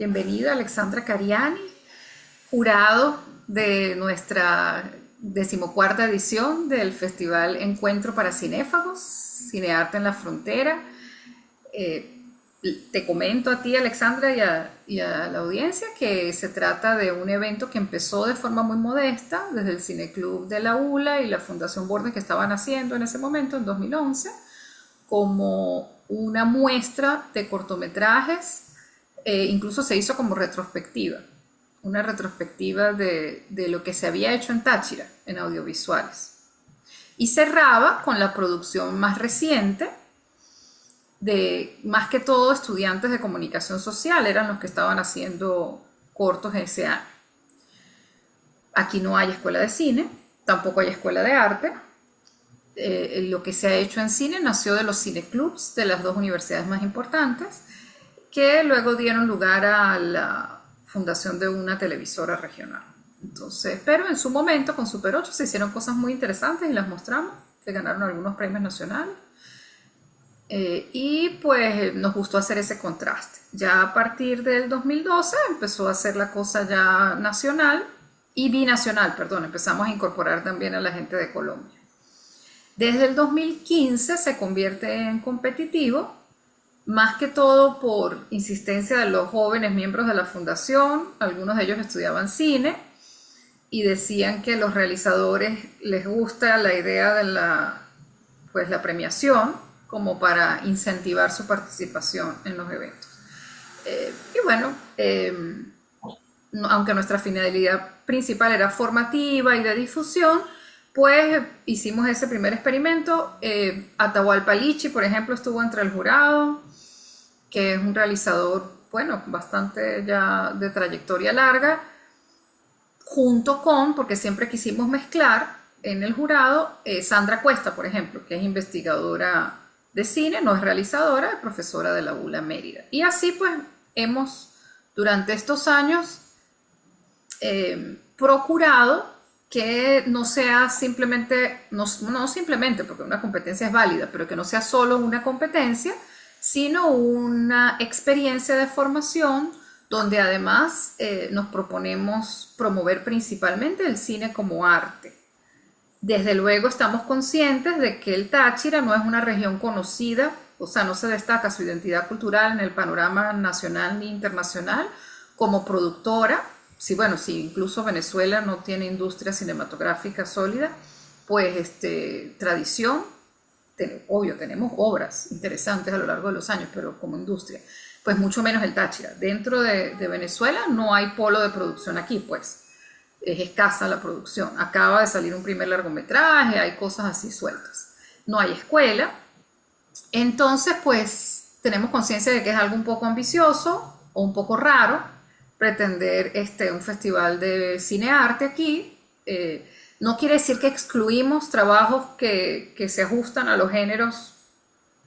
Bienvenida Alexandra Cariani, jurado de nuestra 14ª edición del Festival Encuentro para Cinéfagos, Cinearte en la Frontera. Te comento a ti, Alexandra, y a la audiencia que se trata de un evento que empezó de forma muy modesta desde el Cineclub de la ULA y la Fundación Bordes que estaban haciendo en ese momento, en 2011, como una muestra de cortometrajes. Incluso se hizo como retrospectiva, una retrospectiva de lo que se había hecho en Táchira, en audiovisuales. Y cerraba con la producción más reciente de, más que todo, estudiantes de comunicación social, eran los que estaban haciendo cortos ese año. Aquí no hay escuela de cine, tampoco hay escuela de arte. Lo que se ha hecho en cine nació de los cineclubs de las dos universidades más importantes, que luego dieron lugar a la fundación de una televisora regional. Entonces, pero en su momento con Super 8 se hicieron cosas muy interesantes y las mostramos, que ganaron algunos premios nacionales. Y pues nos gustó hacer ese contraste. Ya a partir del 2012 empezó a hacer la cosa ya nacional y binacional, perdón, empezamos a incorporar también a la gente de Colombia. Desde el 2015 se convierte en competitivo, más que todo por insistencia de los jóvenes miembros de la fundación. Algunos de ellos estudiaban cine y decían que a los realizadores les gusta la idea de pues, la premiación como para incentivar su participación en los eventos. Y bueno, aunque nuestra finalidad principal era formativa y de difusión, pues hicimos ese primer experimento. Atahualpa Lichi, por ejemplo, estuvo entre el jurado, que es un realizador, bueno, bastante ya de trayectoria larga, junto con, porque siempre quisimos mezclar en el jurado, Sandra Cuesta, por ejemplo, que es investigadora de cine, no es realizadora, es profesora de la ULA Mérida. Y así pues hemos, durante estos años, procurado que no sea simplemente, no simplemente porque una competencia es válida, pero que no sea solo una competencia, sino una experiencia de formación donde además nos proponemos promover principalmente el cine como arte. Desde luego estamos conscientes de que el Táchira no es una región conocida, o sea, no se destaca su identidad cultural en el panorama nacional ni internacional como productora. Sí, bueno, si incluso Venezuela no tiene industria cinematográfica sólida, pues tradición, obvio, tenemos obras interesantes a lo largo de los años, pero como industria, pues mucho menos el Táchira. Dentro de Venezuela no hay polo de producción aquí, pues es escasa la producción. Acaba de salir un primer largometraje, hay cosas así sueltas. No hay escuela. Entonces, pues tenemos conciencia de que es algo un poco ambicioso o un poco raro pretender un festival de cine-arte aquí. No quiere decir que excluimos trabajos que se ajustan a los géneros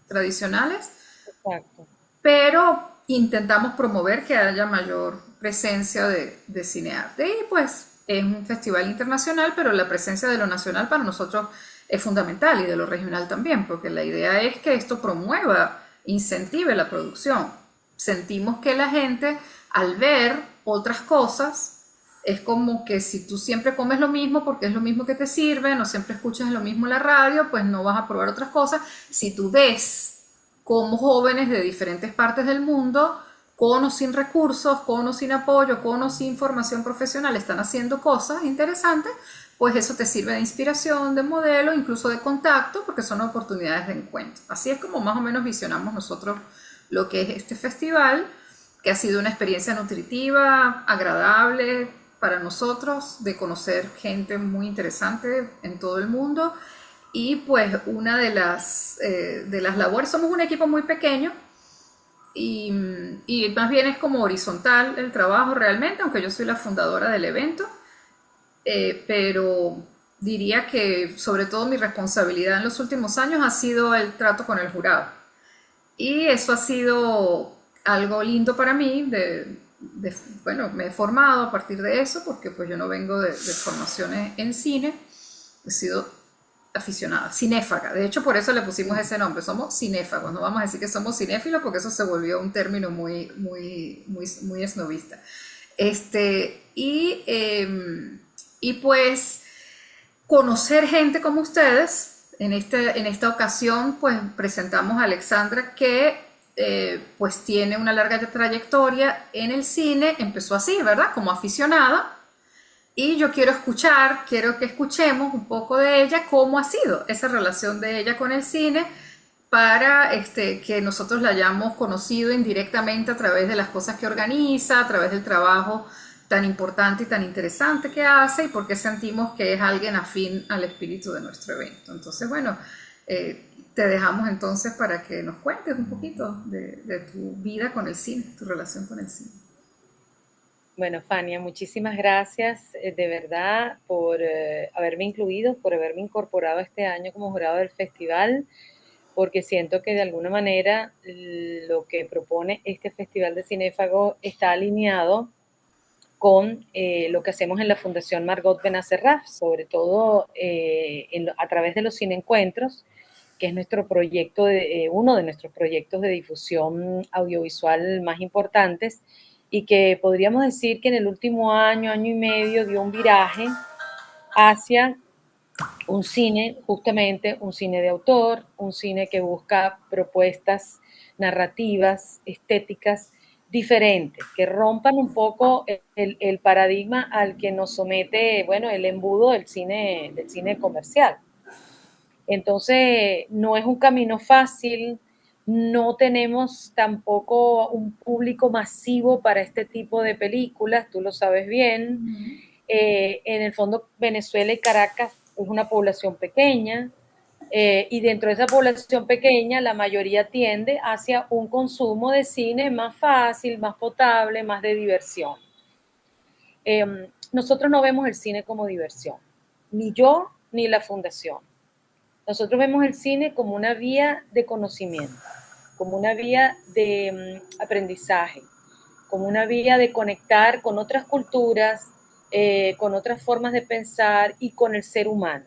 tradicionales, Exacto. pero intentamos promover que haya mayor presencia de cinearte. Y pues es un festival internacional, pero la presencia de lo nacional para nosotros es fundamental y de lo regional también, porque la idea es que esto promueva, incentive la producción. Sentimos que la gente, al ver otras cosas, es como que si tú siempre comes lo mismo porque es lo mismo que te sirven, o siempre escuchas lo mismo en la radio, pues no vas a probar otras cosas. Si tú ves cómo jóvenes de diferentes partes del mundo, con o sin recursos, con o sin apoyo, con o sin formación profesional, están haciendo cosas interesantes, pues eso te sirve de inspiración, de modelo, incluso de contacto, porque son oportunidades de encuentro. Así es como más o menos visionamos nosotros lo que es este festival, que ha sido una experiencia nutritiva, agradable para nosotros, de conocer gente muy interesante en todo el mundo. Y pues una de las labores, somos un equipo muy pequeño y más bien es como horizontal el trabajo realmente, aunque yo soy la fundadora del evento, pero diría que sobre todo mi responsabilidad en los últimos años ha sido el trato con el jurado. Y eso ha sido algo lindo para mí, bueno, me he formado a partir de eso, porque pues yo no vengo de formaciones en cine, he sido aficionada, cinéfaga. De hecho, por eso le pusimos ese nombre. Somos cinéfagos. No vamos a decir que somos cinéfilos porque eso se volvió un término muy esnovista. Y pues conocer gente como ustedes. En esta ocasión, pues presentamos a Alexandra que pues tiene una larga trayectoria en el cine. Empezó así, ¿verdad? Como aficionada. Y yo quiero que escuchemos un poco de ella, cómo ha sido esa relación de ella con el cine para que nosotros la hayamos conocido indirectamente a través de las cosas que organiza, a través del trabajo tan importante y tan interesante que hace y por qué sentimos que es alguien afín al espíritu de nuestro evento. Entonces, bueno, te dejamos entonces para que nos cuentes un poquito de tu vida con el cine, tu relación con el cine. Bueno, Fania, muchísimas gracias de verdad por haberme incluido, por haberme incorporado este año como jurado del festival, porque siento que de alguna manera lo que propone este Festival de Cinéfago está alineado con lo que hacemos en la Fundación Margot Benacerraf, sobre todo a través de los cineencuentros, que es nuestro proyecto uno de nuestros proyectos de difusión audiovisual más importantes y que podríamos decir que en el último año, año y medio dio un viraje hacia un cine, justamente un cine de autor, un cine que busca propuestas narrativas, estéticas diferentes, que rompan un poco el paradigma al que nos somete, bueno, el embudo del cine comercial. Entonces, no es un camino fácil, no tenemos tampoco un público masivo para este tipo de películas, tú lo sabes bien. En el fondo, Venezuela y Caracas es una población pequeña, y dentro de esa población pequeña la mayoría tiende hacia un consumo de cine más fácil, más potable, más de diversión. Nosotros no vemos el cine como diversión, ni yo ni la fundación. Nosotros vemos el cine como una vía de conocimiento, como una vía de aprendizaje, como una vía de conectar con otras culturas, con otras formas de pensar y con el ser humano.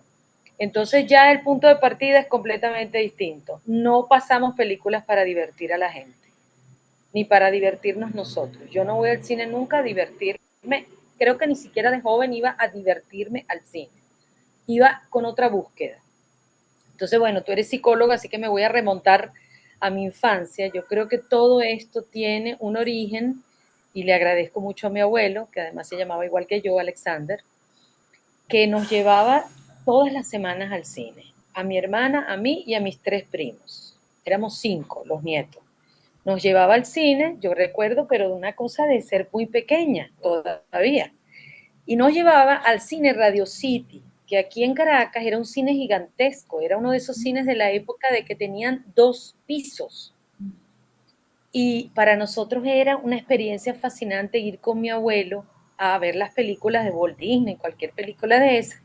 Entonces ya el punto de partida es completamente distinto. No pasamos películas para divertir a la gente, ni para divertirnos nosotros. Yo no voy al cine nunca a divertirme. Creo que ni siquiera de joven iba a divertirme al cine. Iba con otra búsqueda. Entonces, bueno, tú eres psicóloga, así que me voy a remontar a mi infancia. Yo creo que todo esto tiene un origen y le agradezco mucho a mi abuelo, que además se llamaba igual que yo, Alexander, que nos llevaba todas las semanas al cine. A mi hermana, a mí y a mis 3 primos. Éramos 5 los nietos. Nos llevaba al cine, yo recuerdo, pero de una cosa de ser muy pequeña todavía. Y nos llevaba al cine Radio City, que aquí en Caracas era un cine gigantesco, era uno de esos cines de la época de que tenían 2 pisos. Y para nosotros era una experiencia fascinante ir con mi abuelo a ver las películas de Walt Disney, cualquier película de esas.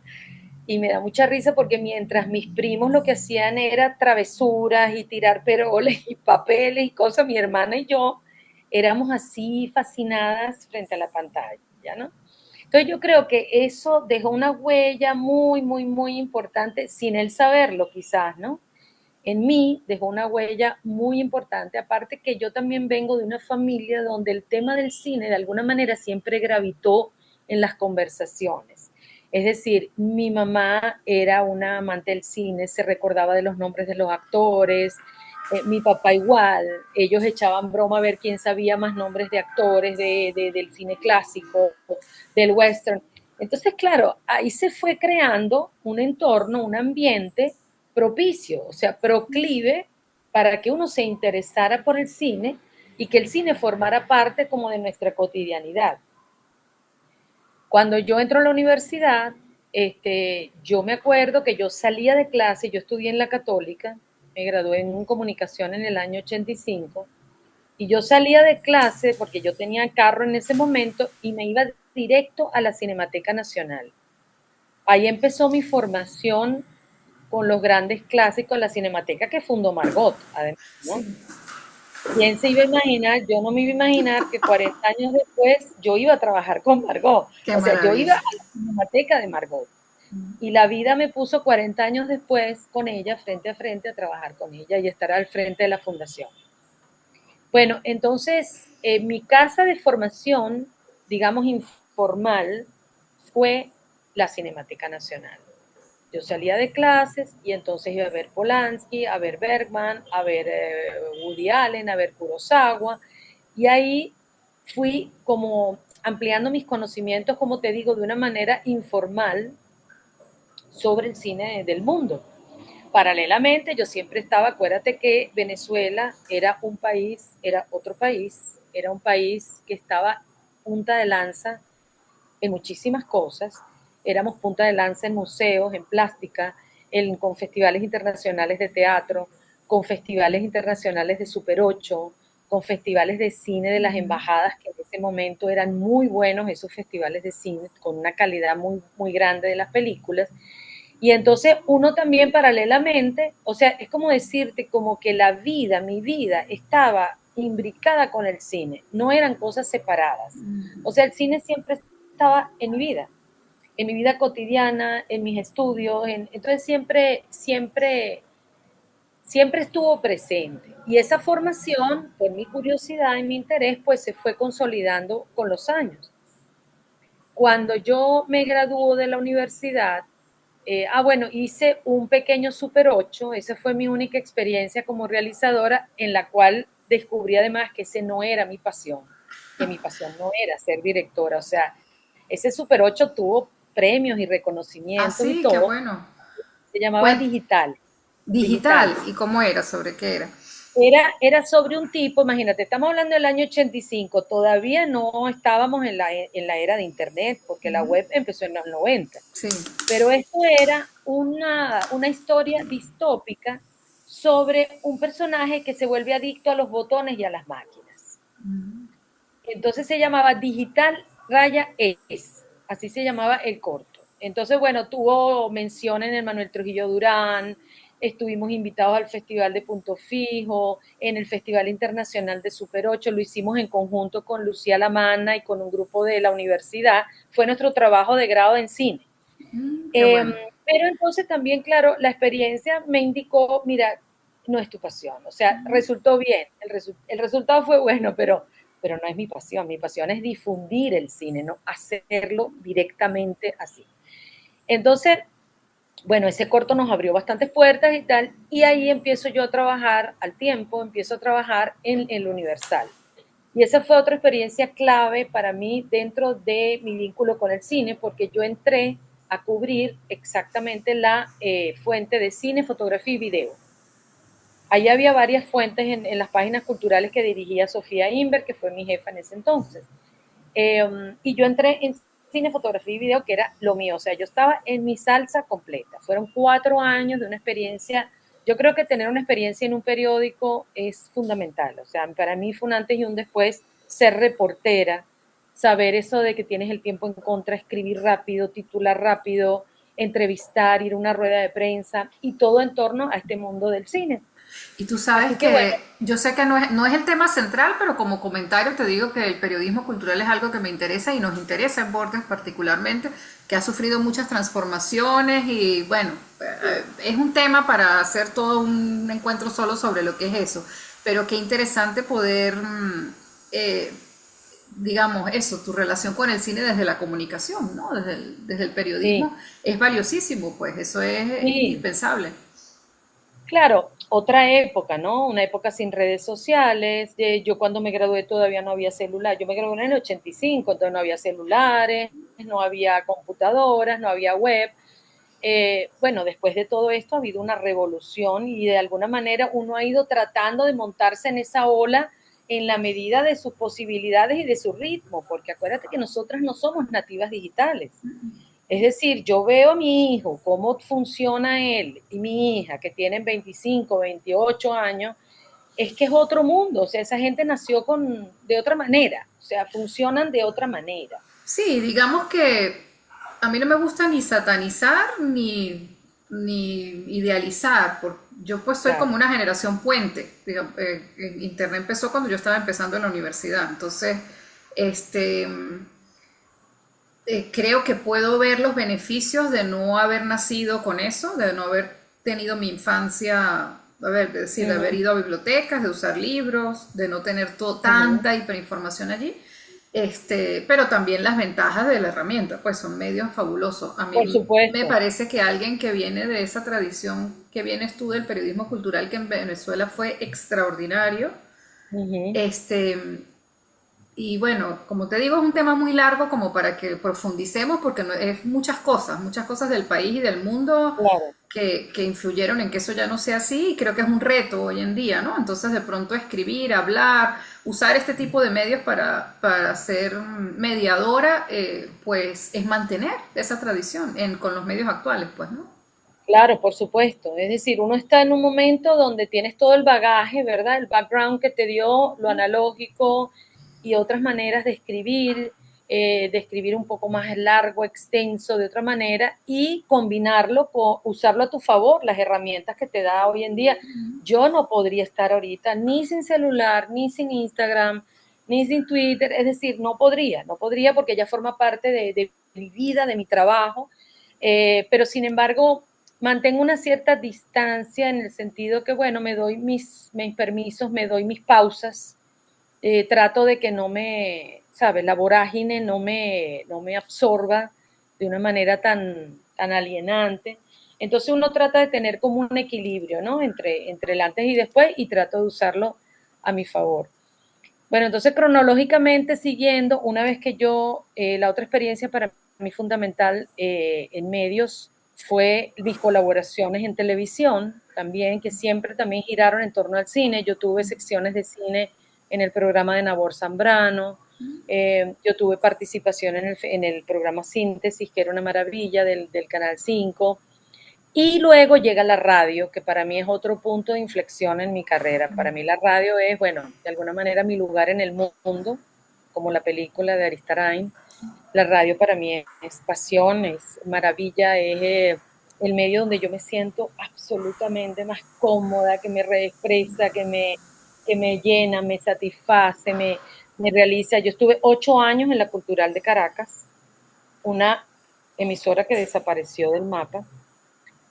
Y me da mucha risa porque mientras mis primos lo que hacían era travesuras y tirar peroles y papeles y cosas, mi hermana y yo éramos así fascinadas frente a la pantalla, ¿no? Entonces yo creo que eso dejó una huella muy, muy, muy importante, sin él saberlo quizás, ¿no? En mí dejó una huella muy importante, aparte que yo también vengo de una familia donde el tema del cine de alguna manera siempre gravitó en las conversaciones. Es decir, mi mamá era una amante del cine, se recordaba de los nombres de los actores, mi papá igual, ellos echaban broma a ver quién sabía más nombres de actores del cine clásico, del western. Entonces, claro, ahí se fue creando un entorno, un ambiente propicio, o sea, proclive para que uno se interesara por el cine y que el cine formara parte como de nuestra cotidianidad. Cuando yo entro a la universidad, yo me acuerdo que yo salía de clase, yo estudié en la Católica, me gradué en comunicación en el año 85, y yo salía de clase porque yo tenía carro en ese momento y me iba directo a la Cinemateca Nacional. Ahí empezó mi formación con los grandes clásicos de la Cinemateca que fundó Margot, además, ¿no? Sí, ¿Quién se iba a imaginar? Yo no me iba a imaginar que 40 años después yo iba a trabajar con Margot. qué O sea, yo iba a maravilla. la Cinemateca de Margot. Y la vida me puso 40 años después con ella, frente a frente, a trabajar con ella y estar al frente de la fundación. Bueno, entonces, mi casa de formación, digamos informal, fue la Cinemateca Nacional. Yo salía de clases y entonces iba a ver Polanski, a ver Bergman, a ver Woody Allen, a ver Kurosawa, y ahí fui como ampliando mis conocimientos, como te digo, de una manera informal sobre el cine del mundo. Paralelamente, yo siempre estaba, acuérdate que Venezuela era un país, era otro país, era un país que estaba punta de lanza en muchísimas cosas. Éramos punta de lanza en museos, en plástica, con festivales internacionales de teatro, con festivales internacionales de Super 8, con festivales de cine de las embajadas, que en ese momento eran muy buenos esos festivales de cine, con una calidad muy, muy grande de las películas. Y entonces uno también paralelamente, o sea, es como decirte como que la vida, mi vida, estaba imbricada con el cine, no eran cosas separadas. O sea, el cine siempre estaba en mi vida cotidiana, en mis estudios, entonces siempre estuvo presente. Y esa formación, por mi curiosidad y mi interés, pues se fue consolidando con los años. Cuando yo me graduó de la universidad, bueno, hice un pequeño Super 8, esa fue mi única experiencia como realizadora, en la cual descubrí además que ese no era mi pasión, que mi pasión no era ser directora, o sea, ese Super 8 tuvo premios y Ah, reconocimientos y sí, qué todo, bueno. se llamaba Cuen- Digital, Digital, Digital. ¿y cómo era? ¿Sobre qué era? Era sobre un tipo, imagínate, estamos hablando del año 85, todavía no estábamos en la era de Internet, porque la web empezó en los 90. Sí. Pero esto era una historia distópica sobre un personaje que se vuelve adicto a los botones y a las máquinas. Entonces se llamaba Digital Raya Es, así se llamaba el corto. Entonces, bueno, tuvo mención en el Manuel Trujillo Durán, estuvimos invitados al Festival de Punto Fijo, en el Festival Internacional de Super 8, lo hicimos en conjunto con Lucía Lamanna y con un grupo de la universidad, fue nuestro trabajo de grado en cine. Qué Eh, bueno. pero entonces también, claro, la experiencia me indicó, mira, no es tu pasión, o sea, resultó bien, el resultado fue bueno, pero no es mi pasión es difundir el cine, no hacerlo directamente así. Entonces, bueno, ese corto nos abrió bastantes puertas y tal, y ahí empiezo yo a trabajar al tiempo, empiezo a trabajar en el Universal. Y esa fue otra experiencia clave para mí dentro de mi vínculo con el cine, porque yo entré a cubrir exactamente la fuente de cine, fotografía y video. Ahí había varias fuentes en las páginas culturales que dirigía Sofía Inver, que fue mi jefa en ese entonces. Y yo entré en cine, fotografía y video, que era lo mío. O sea, yo estaba en mi salsa completa. Fueron 4 años de una experiencia. Yo creo que tener una experiencia en un periódico es fundamental. O sea, para mí fue un antes y un después ser reportera, saber eso de que tienes el tiempo en contra, escribir rápido, titular rápido, entrevistar, ir a una rueda de prensa y todo en torno a este mundo del cine. Y tú sabes Así que bueno, que yo sé que no es el tema central, pero como comentario te digo que el periodismo cultural es algo que me interesa y nos interesa en Borges particularmente, que ha sufrido muchas transformaciones y bueno, es un tema para hacer todo un encuentro solo sobre lo que es eso, pero qué interesante poder, digamos, eso, tu relación con el cine desde la comunicación, ¿no? Desde el periodismo sí, es valiosísimo, pues eso es sí. indispensable. Claro, otra época, ¿no? Una época sin redes sociales. Yo cuando me gradué todavía no había celular. Yo me gradué en el 85, entonces no había celulares, no había computadoras, no había web. Bueno, después de todo esto ha habido una revolución y de alguna manera uno ha ido tratando de montarse en esa ola en la medida de sus posibilidades y de su ritmo, porque acuérdate que nosotras no somos nativas digitales. Es decir, yo veo a mi hijo, cómo funciona él y mi hija, que tienen 25, 28 años, es que es otro mundo, o sea, esa gente nació de otra manera, o sea, funcionan de otra manera. Sí, digamos que a mí no me gusta ni satanizar ni idealizar. Yo pues soy como Claro, una generación puente. Internet empezó cuando yo estaba empezando en la universidad. Entonces, este, creo que puedo ver los beneficios de no haber nacido con eso, de no haber tenido mi infancia, a ver, es decir, de haber Ujú, ido a bibliotecas, de usar libros, de no tener ujú. tanta hiperinformación allí. Pero también las ventajas de la herramienta, pues son medios fabulosos. A Por mí me supuesto. parece que alguien que viene de esa tradición que vienes tú del periodismo cultural, que en Venezuela fue extraordinario, Ujú. este, y bueno, como te digo, es un tema muy largo como para que profundicemos porque es muchas cosas del país y del mundo Claro. que influyeron en que eso ya no sea así y creo que es un reto hoy en día, ¿no? Entonces de pronto escribir, hablar, usar este tipo de medios para ser mediadora, pues es mantener esa tradición con los medios actuales, pues, ¿no? Claro, por supuesto. Es decir, uno está en un momento donde tienes todo el bagaje, ¿verdad? El background que te dio lo analógico y otras maneras de escribir un poco más largo, extenso, de otra manera, y combinarlo con usarlo a tu favor, las herramientas que te da hoy en día. Yo no podría estar ahorita ni sin celular, ni sin Instagram, ni sin Twitter, es decir, no podría porque ya forma parte de mi vida, de mi trabajo, pero sin embargo mantengo una cierta distancia en el sentido que, bueno, me doy mis permisos, me doy mis pausas, trato de que no me, ¿sabes? La vorágine no me absorba de una manera tan alienante. Entonces uno trata de tener como un equilibrio, ¿no? Entre el antes y después y trato de usarlo a mi favor. Bueno, entonces cronológicamente siguiendo, una vez que la otra experiencia para mí fundamental en medios fue mis colaboraciones en televisión también, que siempre también giraron en torno al cine. Yo tuve secciones de cine en el programa de Nabor Zambrano, yo tuve participación en el programa Síntesis, que era una maravilla del Canal 5. Y luego llega la radio, que para mí es otro punto de inflexión en mi carrera. Para mí la radio es, bueno, de alguna manera mi lugar en el mundo, como la película de Aristarain. La radio para mí es pasión, es maravilla, es el medio donde yo me siento absolutamente más cómoda, que me reexpresa, que me llena, me satisface, me realiza. Yo estuve 8 años en la Cultural de Caracas, una emisora que desapareció del mapa,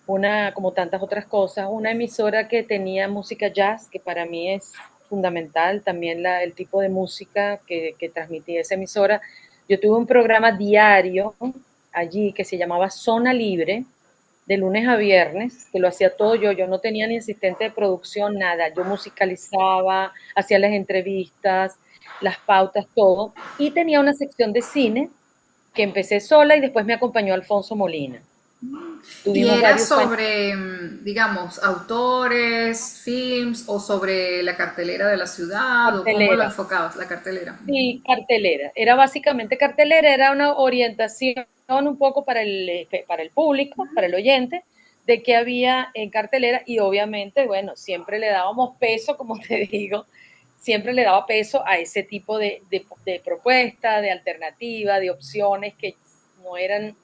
una, como tantas otras cosas, una emisora que tenía música jazz, que para mí es fundamental, también el tipo de música que transmitía esa emisora. Yo tuve un programa diario allí que se llamaba Zona Libre, de lunes a viernes, que lo hacía todo yo no tenía ni asistente de producción, nada, yo musicalizaba, hacía las entrevistas, las pautas, todo, y tenía una sección de cine que empecé sola y después me acompañó Alfonso Molina. Y Tuvimos era varios años. sobre, digamos, autores, films o sobre la cartelera de la ciudad o cómo lo Cartelera, enfocabas, la cartelera. sí, cartelera. Era básicamente cartelera, era una orientación un poco para el público, para el oyente, de qué había en cartelera y obviamente, bueno, siempre le dábamos peso, como te digo, siempre le daba peso a ese tipo de propuesta, de alternativa, de opciones que no eran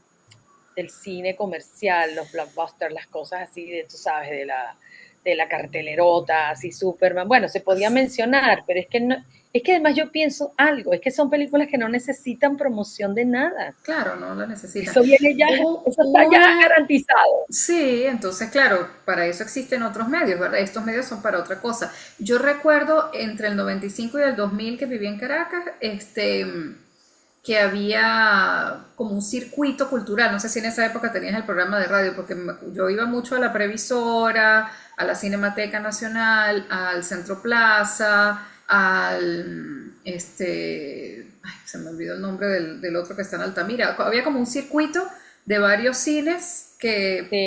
del cine comercial, los blockbusters, las cosas así, tú sabes, de la cartelerota, así Superman. Bueno, se podía mencionar, pero es que no, es que además yo pienso algo, es que son películas que no necesitan promoción de nada. Claro, no la necesitan. Eso viene ya, Hubo eso está ya una, garantizado. sí, entonces claro, para eso existen otros medios, ¿verdad? Estos medios son para otra cosa. Yo recuerdo entre el 95 y el 2000 que viví en Caracas, que había como un circuito cultural. No sé si en esa época tenías el programa de radio, porque yo iba mucho a la Previsora, a la Cinemateca Nacional, al Centro Plaza, ay, se me olvidó el nombre del otro que está en Altamira. Había como un circuito de varios cines que Sí,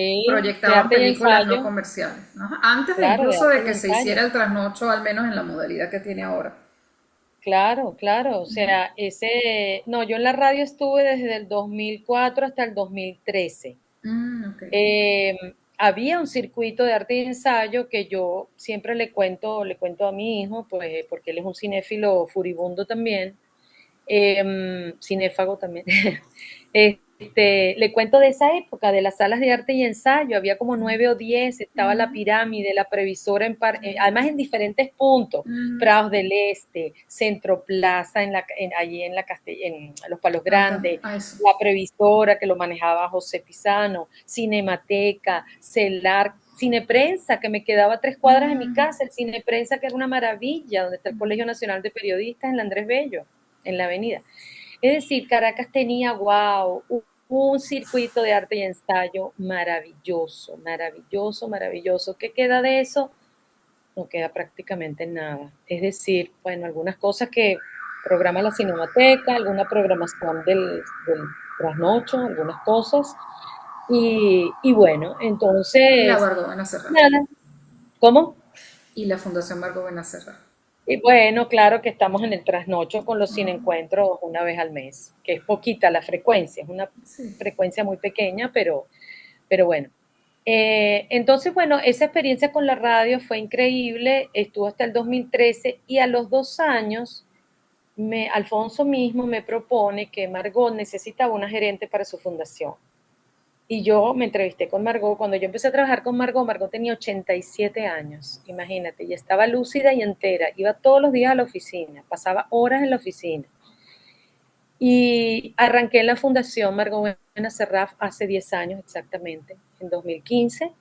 de proyectaban arte y películas no ensayo, comerciales, ¿no? Antes de claro, de incluso arte de y que se ensayo. hiciera el trasnocho, al menos en la modalidad que tiene ahora. Claro, claro, o sea, no, yo en la radio estuve desde el 2004 hasta el 2013. Ok. Eh, Había un circuito de arte y ensayo que yo siempre le cuento a mi hijo, pues porque él es un cinéfilo furibundo también, cinéfago también. le cuento de esa época, de las salas de arte y ensayo, había como 9 o 10, estaba la pirámide, la previsora, además en diferentes puntos, Prados del Este, Centro Plaza, allí en Los Palos Acá, Grandes, a eso. la previsora que lo manejaba José Pisano, Cinemateca, CELAR, Cineprensa, que me quedaba a 3 cuadras de mi casa, el Cineprensa, que era una maravilla, donde está el Colegio Nacional de Periodistas en la Andrés Bello, en la avenida. Es decir, Caracas tenía, wow, un circuito de arte y ensayo maravilloso, maravilloso, maravilloso. ¿Qué queda de eso? No queda prácticamente nada. Es decir, bueno, algunas cosas que programa la Cinemateca, alguna programación del trasnocho, algunas cosas. Y bueno, Y la entonces, Bargo Benacerra. nada, ¿cómo? Y la Fundación Bargo Benacerra. Y bueno, claro que estamos en el trasnocho con los cineencuentros una vez al mes, que es poquita la frecuencia, es una Sí. frecuencia muy pequeña, pero bueno. Entonces, bueno, esa experiencia con la radio fue increíble, estuvo hasta el 2013 y a los 2 años, Alfonso mismo me propone que Margot necesitaba una gerente para su fundación. Y yo me entrevisté con Margot. Cuando yo empecé a trabajar con Margot, Margot tenía 87 años, imagínate, y estaba lúcida y entera. Iba todos los días a la oficina, pasaba horas en la oficina. Y arranqué en la Fundación Margot Benacerraf hace 10 años exactamente, en 2015.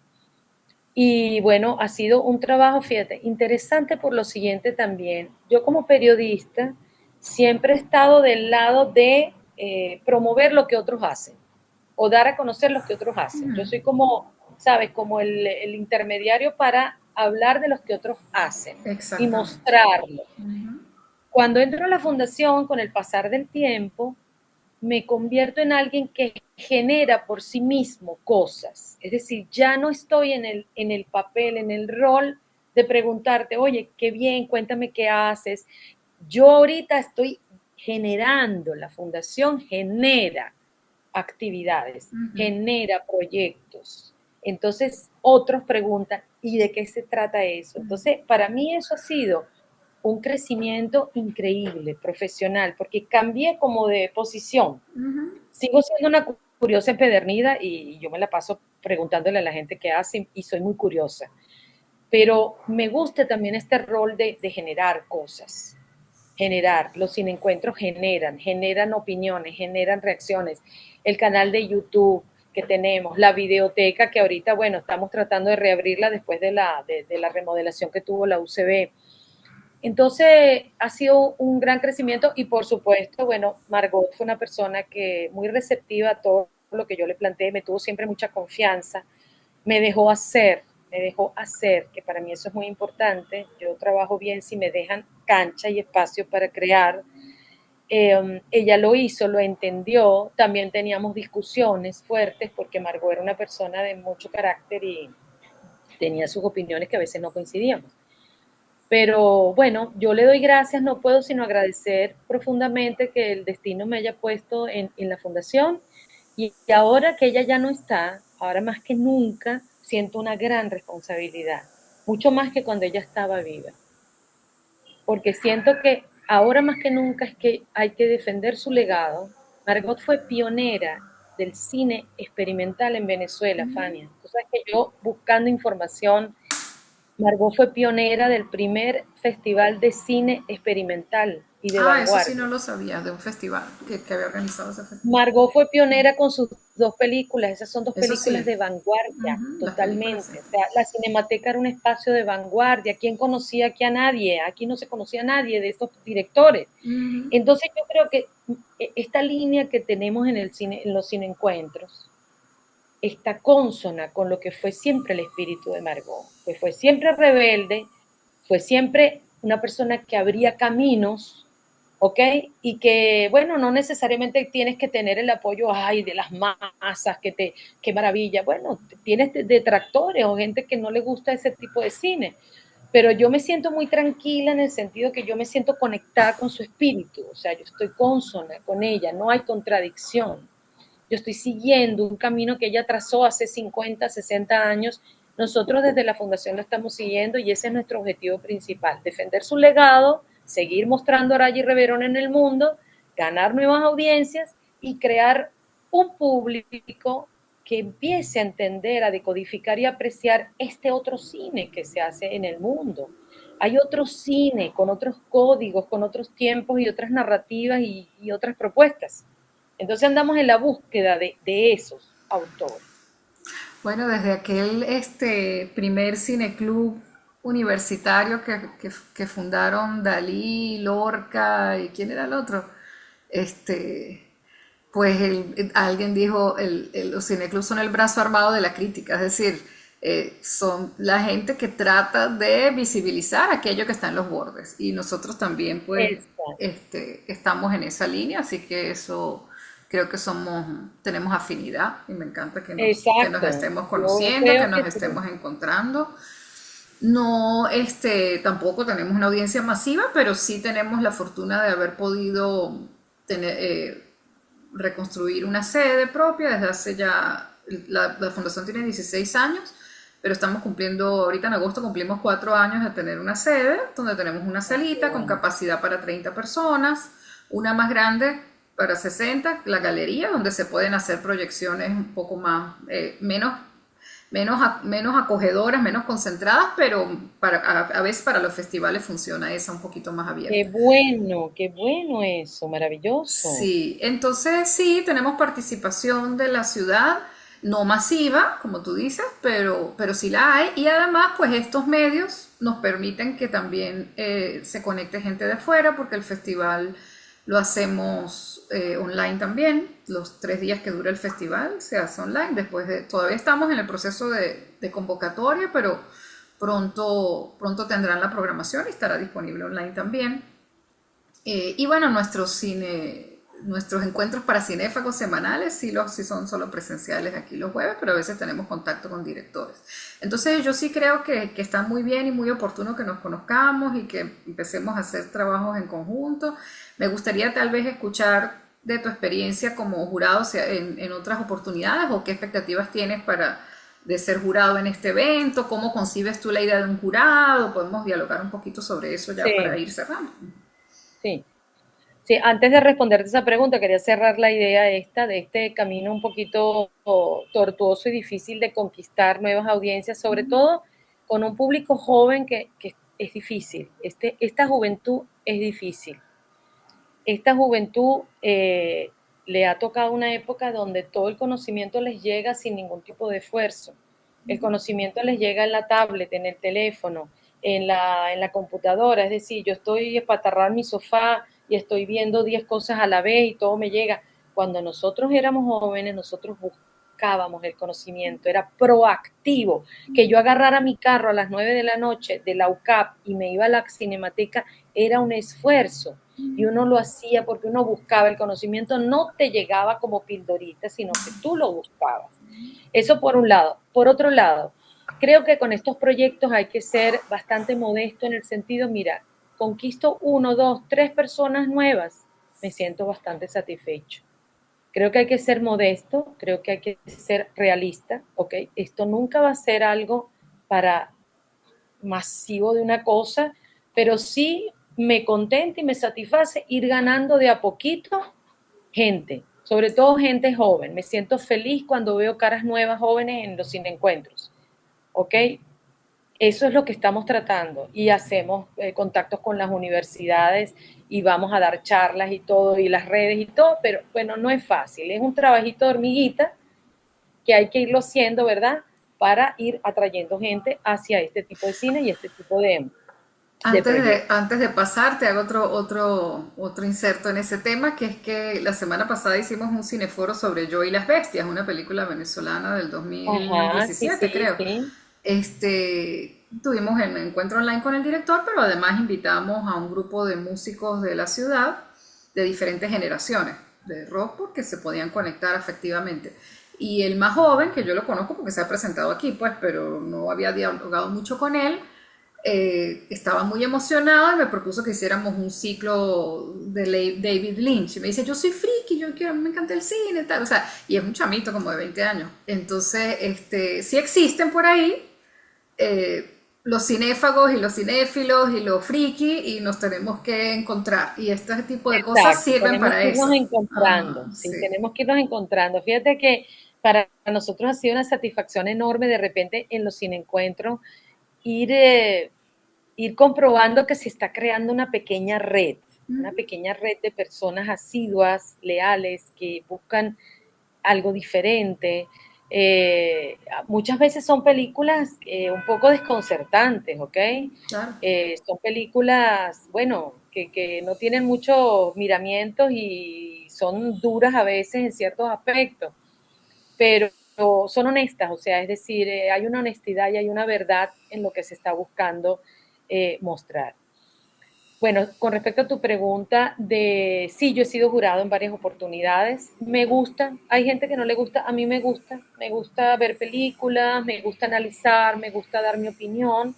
Y bueno, ha sido un trabajo, fíjate, interesante por lo siguiente también. Yo como periodista siempre he estado del lado de promover lo que otros hacen o dar a conocer lo que otros hacen. Yo soy como, ¿sabes? Como el intermediario para hablar de los que otros hacen y Exactamente. mostrarlo. Cuando entro a la fundación, con el pasar del tiempo, me convierto en alguien que genera por sí mismo cosas. Es decir, ya no estoy en el papel, en el rol de preguntarte, oye, qué bien, cuéntame qué haces. Yo ahorita estoy generando, la fundación genera actividades, genera proyectos. Entonces, otros preguntan, ¿y de qué se trata eso? Entonces, para mí eso ha sido un crecimiento increíble, profesional, porque cambié como de posición. Sigo siendo una curiosa empedernida y yo me la paso preguntándole a la gente qué hace y soy muy curiosa. Pero me gusta también este rol de generar cosas, los cineencuentros generan opiniones, generan reacciones. El canal de YouTube que tenemos, la videoteca que ahorita, bueno, estamos tratando de reabrirla después de la remodelación que tuvo la UCB. Entonces, ha sido un gran crecimiento y por supuesto, bueno, Margot fue una persona que muy receptiva a todo lo que yo le planteé, me tuvo siempre mucha confianza, me dejó hacer, que para mí eso es muy importante. Yo trabajo bien si me dejan cancha y espacio para crear. Ella lo hizo, lo entendió, también teníamos discusiones fuertes porque Margot era una persona de mucho carácter y tenía sus opiniones que a veces no coincidíamos. Pero bueno, yo le doy gracias, no puedo sino agradecer profundamente que el destino me haya puesto en la fundación y ahora que ella ya no está, ahora más que nunca, siento una gran responsabilidad, mucho más que cuando ella estaba viva, porque siento que ahora más que nunca es que hay que defender su legado. Margot fue pionera del cine experimental en Venezuela, Fania. Tú sabes que yo buscando información, Margot fue pionera del primer festival de cine experimental y de Ah, eso sí no vanguardia. lo sabía, de un festival que había organizado ese festival. Margot fue pionera con sus 2 películas, esas son dos Eso películas sí, de vanguardia, las películas sí. totalmente. O sea, la Cinemateca era un espacio de vanguardia. ¿Quién conocía aquí a nadie? Aquí no se conocía a nadie de estos directores. Entonces yo creo que esta línea que tenemos en el cine, en los cineencuentros, está consona con lo que fue siempre el espíritu de Margot, que fue siempre rebelde, fue siempre una persona que abría caminos, ¿ok? Y que, bueno, no necesariamente tienes que tener el apoyo, ay, de las masas, qué maravilla. Bueno, tienes detractores o gente que no le gusta ese tipo de cine, pero yo me siento muy tranquila en el sentido que yo me siento conectada con su espíritu, o sea, yo estoy consona con ella, no hay contradicción. Yo estoy siguiendo un camino que ella trazó hace 50, 60 años. Nosotros desde la Fundación lo estamos siguiendo y ese es nuestro objetivo principal, defender su legado, seguir mostrando a Araya y Reverón en el mundo, ganar nuevas audiencias y crear un público que empiece a entender, a decodificar y apreciar este otro cine que se hace en el mundo. Hay otro cine con otros códigos, con otros tiempos y otras narrativas y otras propuestas. Entonces andamos en la búsqueda de esos autores. Bueno, desde aquel primer cineclub universitario que fundaron Dalí, Lorca y ¿quién era el otro? Este, pues alguien dijo, los cineclubs son el brazo armado de la crítica, es decir, son la gente que trata de visibilizar aquello que está en los bordes. Y nosotros también, pues, Exacto. estamos en esa línea, así que eso creo que tenemos afinidad y me encanta que nos Exacto. estemos Yo conociendo, que creo que nos sí. estemos encontrando. No, tampoco tenemos una audiencia masiva, pero sí tenemos la fortuna de haber podido tener, reconstruir una sede propia desde hace ya, la fundación tiene 16 años, pero estamos cumpliendo, ahorita en agosto cumplimos 4 años de tener una sede, donde tenemos una Ah, qué salita con bueno. capacidad para 30 personas, una más grande para 60, la galería, donde se pueden hacer proyecciones un poco más, menos acogedoras, menos concentradas, pero a veces para los festivales funciona esa un poquito más abierta. Qué bueno eso, maravilloso. Sí, entonces sí, tenemos participación de la ciudad, no masiva, como tú dices, pero sí la hay. Y además, pues estos medios nos permiten que también se conecte gente de fuera, porque el festival lo hacemos online también. Los 3 días que dura el festival se hace online. Todavía estamos en el proceso de convocatoria, pero pronto tendrán la programación y estará disponible online también. Y bueno, nuestros encuentros para cinéfagos semanales sí son solo presenciales aquí los jueves, pero a veces tenemos contacto con directores. Entonces yo sí creo que está muy bien y muy oportuno que nos conozcamos y que empecemos a hacer trabajos en conjunto. Me gustaría tal vez escuchar de tu experiencia como jurado en otras oportunidades o qué expectativas tienes de ser jurado en este evento, cómo concibes tú la idea de un jurado, podemos dialogar un poquito sobre eso ya para Sí, ir cerrando. sí. Sí, antes de responderte esa pregunta, quería cerrar la idea esta de este camino un poquito tortuoso y difícil de conquistar nuevas audiencias, sobre todo con un público joven que es difícil. Esta juventud es difícil. Esta juventud le ha tocado una época donde todo el conocimiento les llega sin ningún tipo de esfuerzo. El conocimiento les llega en la tablet, en el teléfono, en la computadora. Es decir, yo estoy espatarrada en mi sofá y estoy viendo 10 cosas a la vez y todo me llega. Cuando nosotros éramos jóvenes, nosotros buscábamos el conocimiento, era proactivo. Que yo agarrara mi carro a las 9 de la noche de la UCAP y me iba a la cinemateca era un esfuerzo y uno lo hacía porque uno buscaba el conocimiento, no te llegaba como pildorita, sino que tú lo buscabas. Eso por un lado. Por otro lado, creo que con estos proyectos hay que ser bastante modesto en el sentido, mira, conquisto 1, 2, 3 personas nuevas, me siento bastante satisfecho. Creo que hay que ser modesto, creo que hay que ser realista, ¿ok? Esto nunca va a ser algo para masivo de una cosa, pero sí me contenta y me satisface ir ganando de a poquito gente, sobre todo gente joven. Me siento feliz cuando veo caras nuevas jóvenes en los encuentros, ¿ok? Eso es lo que estamos tratando y hacemos contactos con las universidades y vamos a dar charlas y todo, y las redes y todo, pero bueno, no es fácil, es un trabajito de hormiguita que hay que irlo haciendo, ¿verdad? Para ir atrayendo gente hacia este tipo de cine y este tipo de Antes de, proyectos. antes de pasar, te hago otro inserto en ese tema, que es que la semana pasada hicimos un cineforo sobre Yo y las Bestias, una película venezolana del Ajá, sí, 2017, sí, creo. sí. Tuvimos el encuentro online con el director, pero además invitamos a un grupo de músicos de la ciudad de diferentes generaciones de rock porque se podían conectar afectivamente. Y el más joven, que yo lo conozco porque se ha presentado aquí, pues, pero no había dialogado mucho con él, estaba muy emocionado y me propuso que hiciéramos un ciclo de David Lynch. Y me dice, yo soy friki, me encanta el cine, tal. O sea, y es un chamito como de 20 años. Entonces, sí existen por ahí, los cinéfagos y los cinéfilos y los friki y nos tenemos que encontrar. Y este tipo de cosas Exacto, sirven tenemos para que irnos eso. encontrando, Ajá, sí, sí. tenemos que irnos encontrando. Fíjate que para nosotros ha sido una satisfacción enorme de repente en los encuentros ir, ir comprobando que se está creando una pequeña red de personas asiduas, leales, que buscan algo diferente. Muchas veces son películas un poco desconcertantes, ¿ok? Claro. Son películas, bueno, que no tienen muchos miramientos y son duras a veces en ciertos aspectos, pero son honestas, o sea, es decir, hay una honestidad y hay una verdad en lo que se está buscando mostrar. Bueno, con respecto a tu pregunta de sí, yo he sido jurado en varias oportunidades, me gusta, hay gente que no le gusta, a mí me gusta ver películas, me gusta analizar, me gusta dar mi opinión,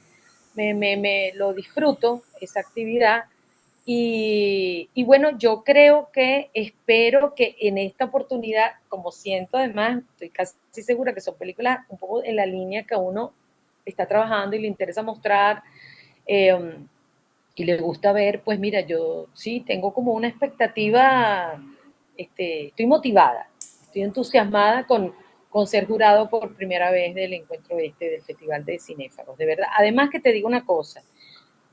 me lo disfruto, esa actividad. Y bueno, yo creo que espero que en esta oportunidad, como siento además, estoy casi segura que son películas un poco en la línea que uno está trabajando y le interesa mostrar, eh, y le gusta ver, pues mira, yo sí tengo como una expectativa, estoy motivada, estoy entusiasmada con ser jurado por primera vez del encuentro del Festival de Cinéfagos, de verdad. Además que te digo una cosa,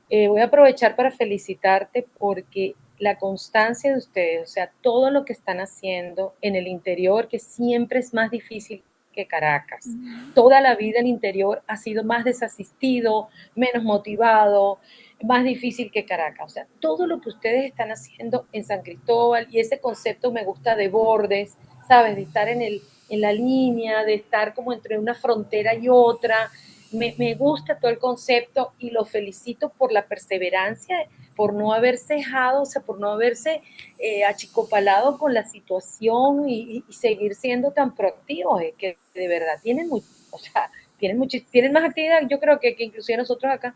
voy a aprovechar para felicitarte porque la constancia de ustedes, o sea, todo lo que están haciendo en el interior, que siempre es más difícil que Caracas. Toda la vida el interior ha sido más desasistido, menos motivado, más difícil que Caracas. O sea, todo lo que ustedes están haciendo en San Cristóbal y ese concepto me gusta de bordes, ¿sabes? De estar en la línea, de estar como entre una frontera y otra, me gusta todo el concepto y lo felicito por la perseverancia, por no haberse dejado, o sea, por no haberse achicopalado con la situación y seguir siendo tan proactivos, que de verdad tienen, o sea, tienen más actividad, yo creo que inclusive nosotros acá.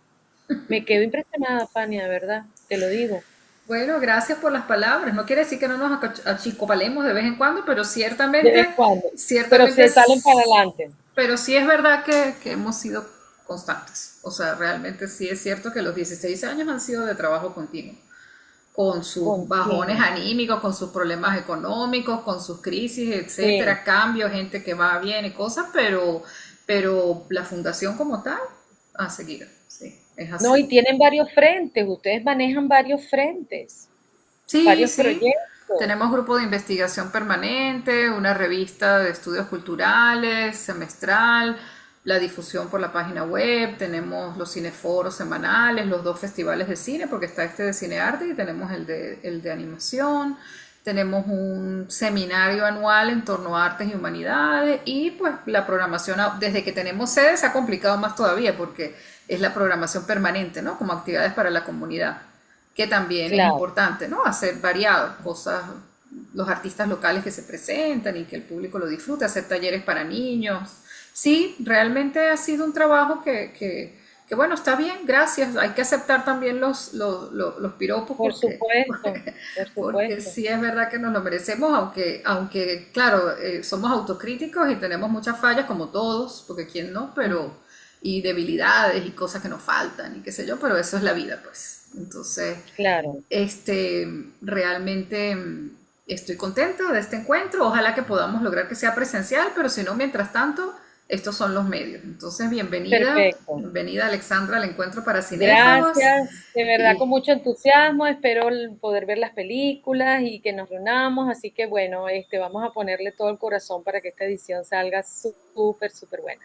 Me quedo impresionada, Fania, de verdad, te lo digo, Bueno, gracias por las palabras. No quiere decir que no nos achicopalemos de vez en cuando, pero de vez ciertamente, en cuando, pero ciertamente, se salen para adelante. pero sí es verdad que hemos sido constantes. O sea, realmente sí es cierto que los 16 años han sido de trabajo continuo, con sus bajones Continuo, anímicos, con sus problemas económicos, con sus crisis, sí. etcétera, cambios, gente que va, viene, cosas, pero la fundación como tal ha seguido, sí, es No, así. y tienen varios frentes, ustedes manejan varios frentes, Sí, varios sí. proyectos. Tenemos grupo de investigación permanente, una revista de estudios culturales semestral, la difusión por la página web, tenemos los cineforos semanales, los dos festivales de cine, porque está este de cinearte y tenemos el de animación, tenemos un seminario anual en torno a artes y humanidades y pues la programación, desde que tenemos sede se ha complicado más todavía porque es la programación permanente, ¿no? Como actividades para la comunidad que también es Claro, importante, ¿no? Hacer variado, cosas, los artistas locales que se presentan y que el público lo disfrute, hacer talleres para niños. Sí, realmente ha sido un trabajo que bueno, está bien, gracias. Hay que aceptar también los piropos por supuesto, por porque supuesto. sí es verdad que nos lo merecemos, aunque claro, somos autocríticos y tenemos muchas fallas como todos, porque quién no, pero y debilidades y cosas que nos faltan y qué sé yo, pero eso es la vida, pues. Entonces, Claro, este, realmente estoy contenta de este encuentro. Ojalá que podamos lograr que sea presencial, pero si no, mientras tanto, estos son los medios. Entonces, bienvenida, perfecto. bienvenida Alexandra al encuentro para cinéfagos. Gracias, de verdad con Y mucho entusiasmo, espero poder ver las películas y que nos reunamos, así que bueno, vamos a ponerle todo el corazón para que esta edición salga súper, súper buena.